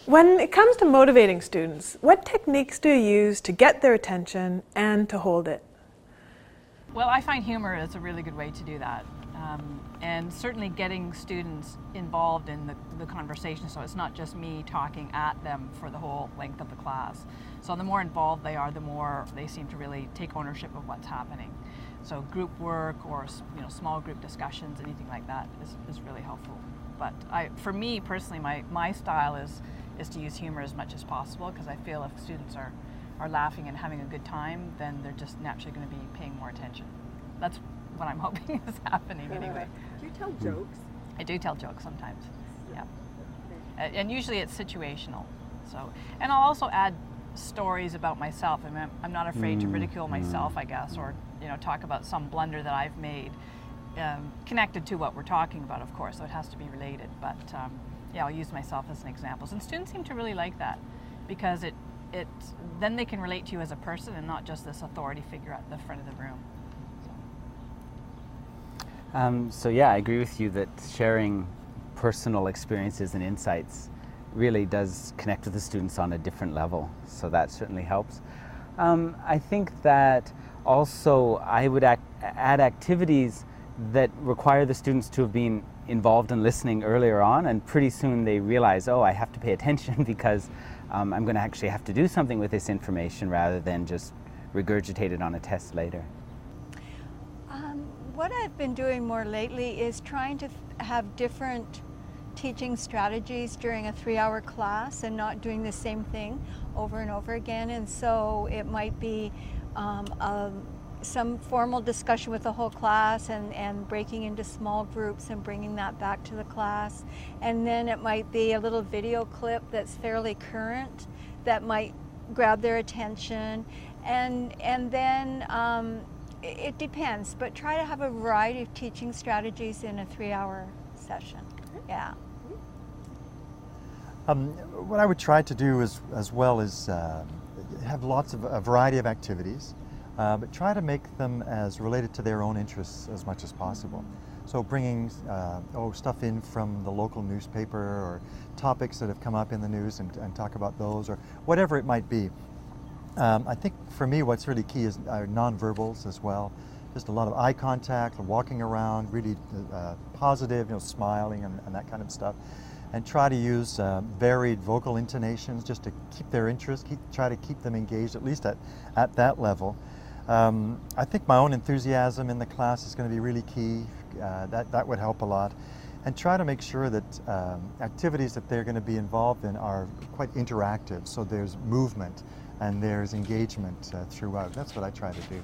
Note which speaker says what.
Speaker 1: When it comes to motivating students, what techniques do you use to get their attention and to hold it?
Speaker 2: Well, I find humor is a really good way to do that. And certainly getting students involved in the conversation, so it's not just me talking at them for the whole length of the class. So the more involved they are, the more they seem to really take ownership of what's happening. So group work or small group discussions, anything like that is really helpful. But for me personally, my style is to use humor as much as possible, because I feel if students are laughing and having a good time, then they're just naturally going to be paying more attention. That's what I'm hoping is happening anyway.
Speaker 3: Do you tell jokes?
Speaker 2: I do tell jokes sometimes, yeah. And usually it's situational. So, and I'll also add stories about myself. I mean, I'm not afraid to ridicule myself, I guess, or talk about some blunder that I've made, connected to what we're talking about, of course. So it has to be related. But yeah, I'll use myself as an example. And students seem to really like that, because then they can relate to you as a person and not just this authority figure at the front of the room.
Speaker 4: So yeah, I agree with you that sharing personal experiences and insights really does connect with the students on a different level. So that certainly helps. I think that also I would add activities that require the students to have been involved in listening earlier on, and pretty soon they realize, oh, I have to pay attention because I'm going to actually have to do something with this information rather than just regurgitate it on a test later.
Speaker 5: What I've been doing more lately is trying to have different teaching strategies during a 3-hour class and not doing the same thing over and over again. And so it might be some formal discussion with the whole class and breaking into small groups and bringing that back to the class. And then it might be a little video clip that's fairly current that might grab their attention. And then it depends, but try to have a variety of teaching strategies in a 3-hour session. Yeah.
Speaker 6: What I would try to do as well is have a variety of activities, but try to make them as related to their own interests as much as possible. So bringing stuff in from the local newspaper, or topics that have come up in the news, and talk about those, or whatever it might be. I think for me what's really key is nonverbals as well. Just a lot of eye contact, walking around, really positive, smiling and that kind of stuff. And try to use varied vocal intonations just to keep their interest, try to keep them engaged, at least at that level. I think my own enthusiasm in the class is going to be really key. That would help a lot. And try to make sure that activities that they're going to be involved in are quite interactive, so there's movement and there's engagement throughout. That's what I try to do.